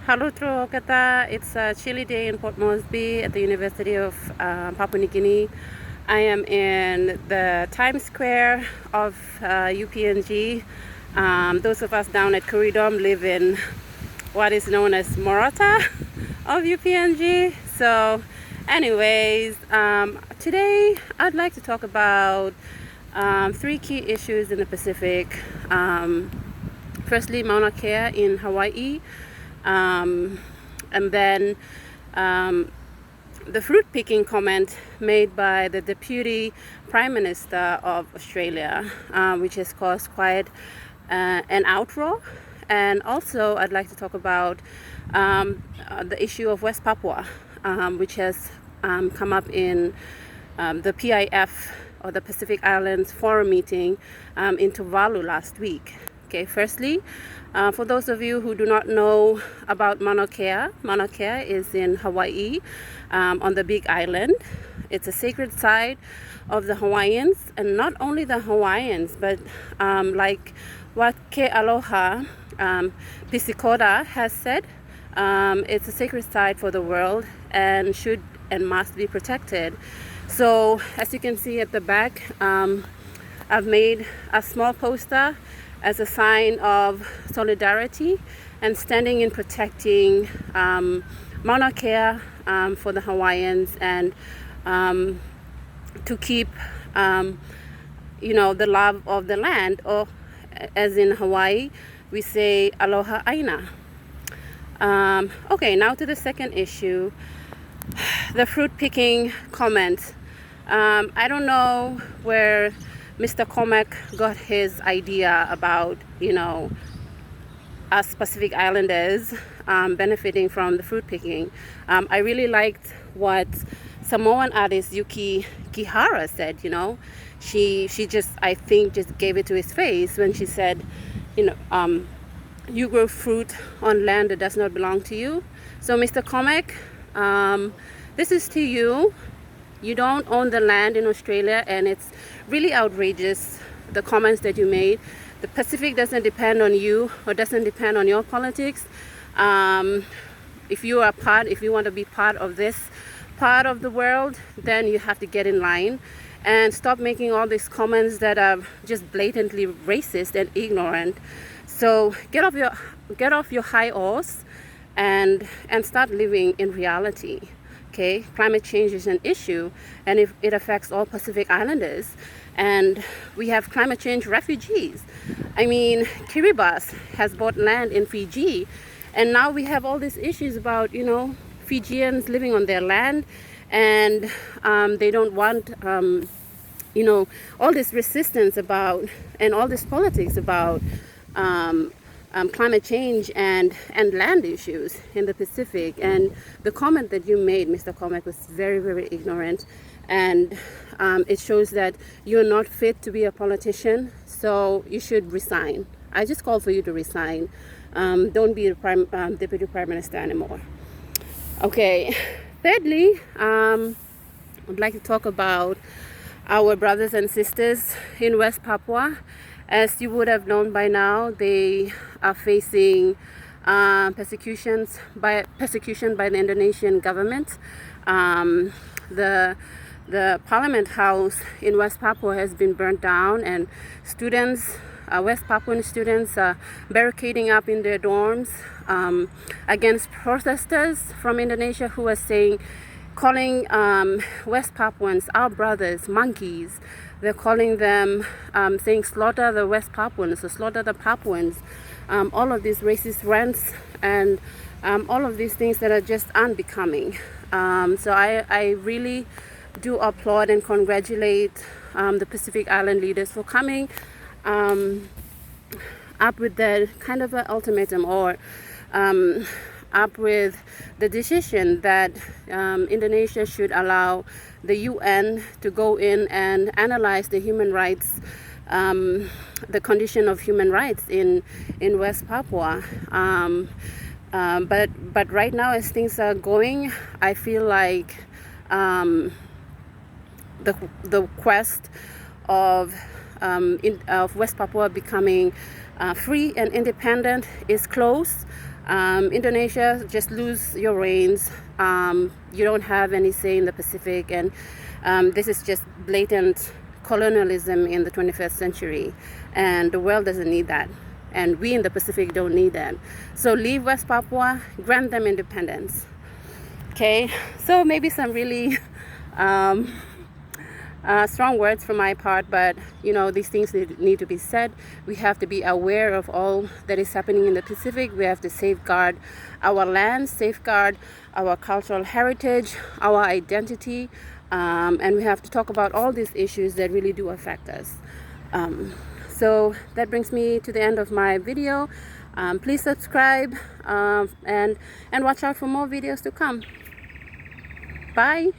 Hello, Trokata. It's a chilly day in Port Moresby at the University of Papua New Guinea. I am in the Times Square of UPNG. Those of us down at Kuridom live in what is known as Morata of UPNG. So anyways, today I'd like to talk about three key issues in the Pacific. Firstly, Mauna Kea in Hawaii. And then the fruit picking comment made by the Deputy Prime Minister of Australia, which has caused quite an outroar. And also, I'd like to talk about the issue of West Papua, which has come up in the PIF, or the Pacific Islands Forum meeting in Tuvalu last week. Okay, firstly, for those of you who do not know about Mauna Kea is in Hawaii, on the Big Island. It's a sacred site of the Hawaiians, and not only the Hawaiians, but like what Ke Aloha Pisikoda has said, it's a sacred site for the world and should and must be protected. So as you can see at the back, I've made a small poster as a sign of solidarity and standing in protecting Mauna Kea for the Hawaiians, and to keep the love of the land, or as in Hawaii we say aloha aina. Okay, now to the second issue, the fruit picking comment. I don't know where Mr. Comac got his idea about, us Pacific Islanders benefiting from the fruit picking. I really liked what Samoan artist Yuki Kihara said. She just, I think, just gave it to his face when she said, you grow fruit on land that does not belong to you. So Mr. Comac, this is to you. You don't own the land in Australia, and it's really outrageous, the comments that you made. The Pacific doesn't depend on you, or doesn't depend on your politics. If you want to be part of this part of the world, then you have to get in line and stop making all these comments that are just blatantly racist and ignorant. So get off your high horse and start living in reality. Okay, climate change is an issue, and it affects all Pacific Islanders, and we have climate change refugees. I mean, Kiribati has bought land in Fiji, and now we have all these issues about Fijians living on their land, and they don't want all this resistance about, and all this politics about climate change and land issues in the Pacific. And the comment that you made, Mr. Comac, was very, very ignorant, and it shows that you're not fit to be a politician, so you should resign. I just call for you to resign. Don't be the Deputy Prime Minister anymore. Okay, thirdly, I'd like to talk about our brothers and sisters in West Papua. As you would have known by now, they are facing persecution by the Indonesian government. The Parliament House in West Papua has been burnt down, and students, West Papuan students, are barricading up in their dorms against protesters from Indonesia who are calling West Papuans, our brothers, monkeys. They're calling them, saying slaughter the West Papuans, or slaughter the Papuans. All of these racist rants and all of these things that are just unbecoming. So I really do applaud and congratulate the Pacific Island leaders for coming up with that kind of an ultimatum, or up with the decision that Indonesia should allow the UN to go in and analyze the human rights, the condition of human rights in West Papua. But right now, as things are going, I feel like the quest of West Papua becoming free and independent is close. Indonesia, just lose your reins. You don't have any say in the Pacific, and this is just blatant colonialism in the 21st century, and the world doesn't need that, and we in the Pacific don't need that. So leave West Papua, grant them independence. Okay, so maybe some really strong words from my part, but you know, these things need to be said. We have to be aware of all that is happening in the Pacific. We have to safeguard our land, safeguard our cultural heritage, our identity, and we have to talk about all these issues that really do affect us. So that brings me to the end of my video. Please subscribe and watch out for more videos to come. Bye.